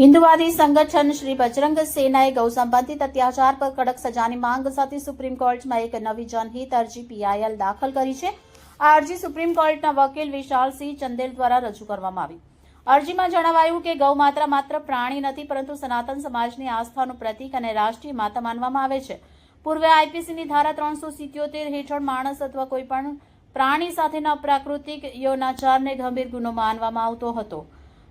हिंदुवादी संगठन श्री बजरंग सेनाए गौ संबंधित अत्याचार पर कड़क सजाની માંગ સાથે સુપ્રીમ કોર્ટમાં એક નવી જનહિત અરજી પીઆઈએલ દાખલ કરી છે। આ અરજી સુપ્રીમ કોર્ટના વકીલ વિશાલ સિંહ ચંદેલ દ્વારા રજૂ કરવામાં આવી। અરજીમાં જણાવાયું કે ગૌમાતા માત્ર પ્રાણી નથી પરંતુ સનાતન સમાજની આસ્થાનું પ્રતીક અને રાષ્ટ્રીય માતા માનવામાં આવે છે। પૂર્વે આઈપીસીની ધારા 377 હેઠળ માણસ અથવા કોઈપણ પ્રાણી સાથેના અપ્રાકૃતિક યૌનાચારને ગંભીર ગુનો માનવામાં આવતો હતો,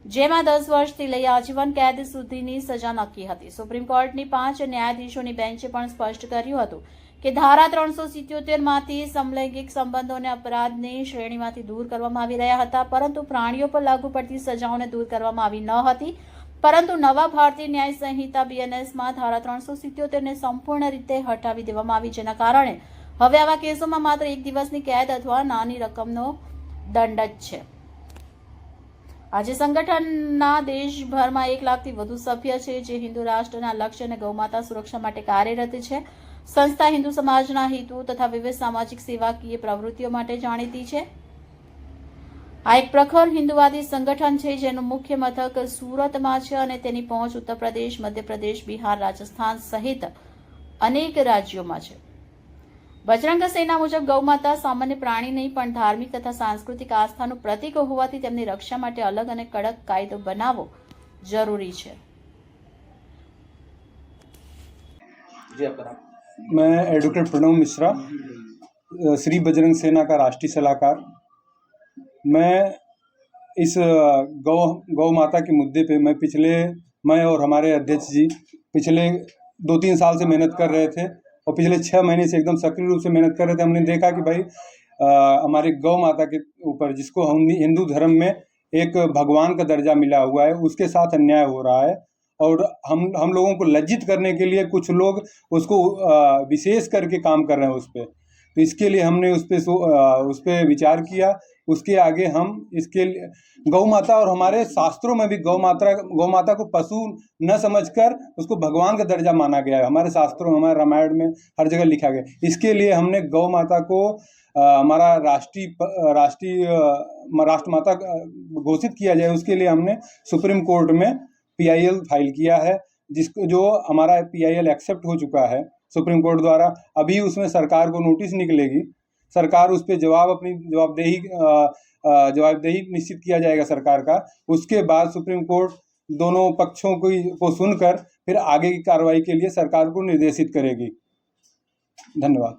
જેમાં 10 વર્ષથી લઈ આજીવન કેદ સુધીની સજા નક્કી હતી। સુપ્રીમ કોર્ટની 5 ન્યાયાધીશોની બેન્ચે પણ સ્પષ્ટ કર્યું હતું કે ધારા 377 માંથી સમલૈંગિક સંબંધોને અપરાધની શ્રેણીમાંથી દૂર કરવામાં આવી રહ્યા હતા, પરંતુ પ્રાણીઓ પર લાગુ પડતી સજાઓને દૂર કરવામાં આવી ન હતી। પરંતુ નવા ભારતીય ન્યાય સંહિતા બીએનએસમાં ધારા 377 ને સંપૂર્ણ રીતે હટાવી દેવામાં આવી, જેના કારણે હવે આવા કેસોમાં માત્ર 1 દિવસની કેદ અથવા નાની રકમનો દંડ જ છે। આજે સંગઠનના દેશભરમાં 1 લાખથી વધુ સભ્ય છે, જે હિન્દુ રાષ્ટ્રના લક્ષ્ય અને ગૌમાતા સુરક્ષા માટે કાર્યરત છે। સંસ્થા હિન્દુ સમાજના હિતો તથા વિવિધ સામાજિક સેવાકીય પ્રવૃત્તિઓ માટે જાણીતી છે। આ એક પ્રખર હિન્દુવાદી સંગઠન છે, જેનું મુખ્ય મથક સુરતમાં છે અને તેની પહોંચ ઉત્તર પ્રદેશ, મધ્યપ્રદેશ, બિહાર, રાજસ્થાન સહિત અનેક રાજ્યોમાં છે। બજરંગ સેના મુજબ ગૌમાતા સામાન્ય પ્રાણી નહીં પણ ધાર્મિક તથા સાંસ્કૃતિક આસ્થાનું પ્રતીક હોવાથી તેમની રક્ષા માટે અલગ અને કડક કાયદો બનાવવો જરૂરી છે। मैं एडवोकेट प्रणव मिश्रा, श्री बजरंग सेना का राष्ट्रीय सलाहकार। मैं इस गौ माता के मुद्दे पे मैं और हमारे अध्यक्ष जी पिछले 2-3 साल से मेहनत कर रहे थे और पिछले 6 महीने से एकदम सक्रिय रूप से मेहनत कर रहे थे। हमने देखा कि भाई हमारी गौ माता के ऊपर, जिसको हम हिंदू धर्म में एक भगवान का दर्जा मिला हुआ है, उसके साथ अन्याय हो रहा है और हम लोगों को लज्जित करने के लिए कुछ लोग उसको विशेष करके काम कर रहे हैं उस पर। तो इसके लिए हमने उस पे विचार किया। उसके आगे हम इसके गौ माता, और हमारे शास्त्रों में भी गौ माता को पशु न समझकर उसको भगवान का दर्जा माना गया है। हमारे शास्त्रों, हमारे रामायण में हर जगह लिखा गया। इसके लिए हमने गौ माता को हमारा राष्ट्रमाता घोषित किया जाए, उसके लिए हमने सुप्रीम कोर्ट में पीआईएल फाइल किया है, जो हमारा पीआईएल एक्सेप्ट हो चुका है सुप्रीम कोर्ट द्वारा। अभी उसमें सरकार को नोटिस निकलेगी, सरकार उस पर अपनी जवाबदेही निश्चित किया जाएगा सरकार का। उसके बाद सुप्रीम कोर्ट दोनों पक्षों को सुनकर फिर आगे की कार्रवाई के लिए सरकार को निर्देशित करेगी। धन्यवाद।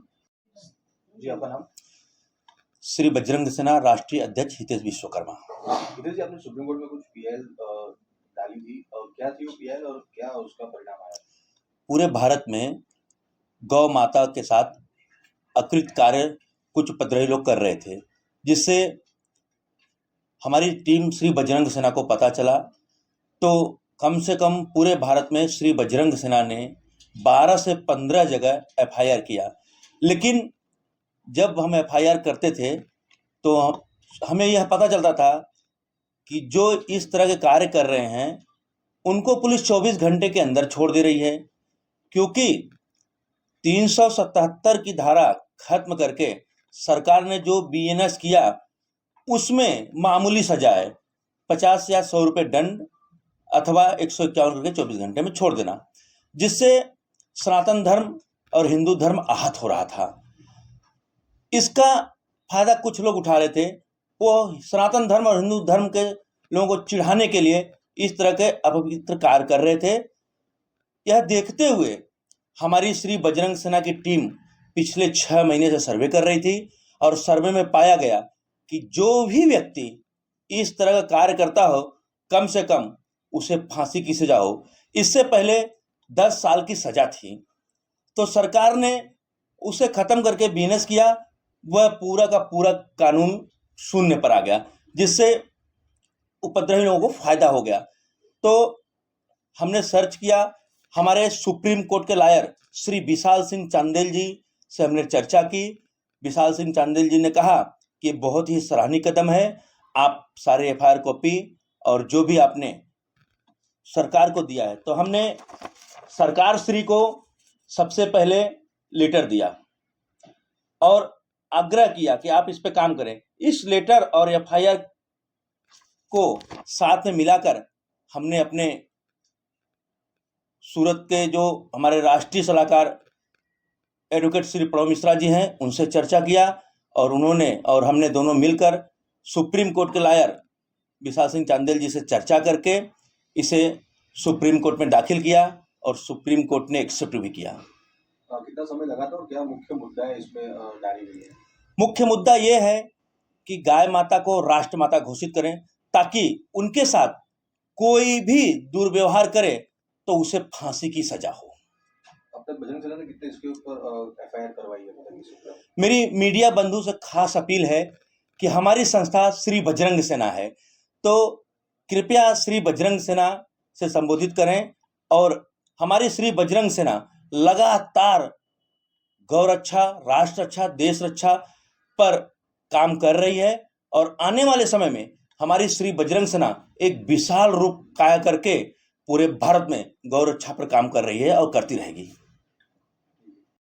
जी, आपका नाम? श्री बजरंग सेना राष्ट्रीय अध्यक्ष हितेश विश्वकर्मा। हितेश जी, आपने सुप्रीम कोर्ट में कुछ पीआईएल डाली थी, और क्या थी वो पीआईएल और क्या उसका परिणाम आया? पूरे भारत में गौ माता के साथ अकृत कार्य कुछ उपद्रवी लोग कर रहे थे, जिससे हमारी टीम श्री बजरंग सेना को पता चला। तो कम से कम पूरे भारत में श्री बजरंग सेना ने 12 से 15 जगह एफआईआर किया। लेकिन जब हम एफआईआर करते थे तो हमें यह पता चलता था कि जो इस तरह के कार्य कर रहे हैं उनको पुलिस 24 घंटे के अंदर छोड़ दे रही है, क्योंकि 377 की धारा खत्म करके सरकार ने जो बीएनएस किया उसमें मामूली सजा है, 50 या 100 रुपये दंड अथवा 151 करके 24 घंटे में छोड़ देना, जिससे सनातन धर्म और हिंदू धर्म आहत हो रहा था। इसका फायदा कुछ लोग उठा रहे थे। वो सनातन धर्म और हिंदू धर्म के लोगों को चिढ़ाने के लिए इस तरह के अपवित्र कार्य कर रहे थे। यह देखते हुए हमारी श्री बजरंग सेना की टीम पिछले 6 महीने से सर्वे कर रही थी, और सर्वे में पाया गया कि जो भी व्यक्ति इस तरह का कार्य करता हो, कम से कम उसे फांसी की सजा हो। इससे पहले 10 साल की सजा थी, तो सरकार ने उसे खत्म करके बीएनएस किया। वह पूरा का पूरा कानून शून्य पर आ गया, जिससे उपद्रवी लोगों को फायदा हो गया। तो हमने सर्च किया, हमारे सुप्रीम कोर्ट के लॉयर श्री विशाल सिंह चांदेल जी से हमने चर्चा की। विशाल सिंह चांदेल जी ने कहा कि बहुत ही सराहनीय कदम है, आप सारे एफआईआर कॉपी और जो भी आपने सरकार को दिया है। तो हमने सरकार श्री को सबसे पहले लेटर दिया और आग्रह किया कि आप इस पे काम करें। इस लेटर और एफआईआर को साथ में मिलाकर हमने अपने सूरत के जो हमारे राष्ट्रीय सलाहकार एडवोकेट श्री प्रणव मिश्रा जी हैं, उनसे चर्चा किया और उन्होंने और हमने दोनों मिलकर सुप्रीम कोर्ट के लॉयर विशाल सिंह चांदेल जी से चर्चा करके इसे सुप्रीम कोर्ट में दाखिल किया और सुप्रीम कोर्ट ने एक्सेप्ट भी किया। कितना समय लगा था और क्या मुख्य मुद्दा है इसमें डाली गई है? मुख्य मुद्दा ये है कि गाय माता को राष्ट्र माता घोषित करें ताकि उनके साथ कोई भी दुर्व्यवहार करे तो उसे फांसी की सजा हो। अब तक बजरंग सेना ने कितने इसके ऊपर एफआईआर करवाई है? मेरी मीडिया बंधु से खास अपील है कि हमारी संस्था श्री बजरंग सेना है, तो कृपया श्री बजरंग सेना से संबोधित करें और हमारी श्री बजरंग सेना लगातार गौ रक्षा, राष्ट्र रक्षा, देश रक्षा पर काम कर रही है और आने वाले समय में हमारी श्री बजरंग सेना एक विशाल रूप काया करके पूरे भारत में गौ रक्षा पर काम कर रही है और करती रहेगी।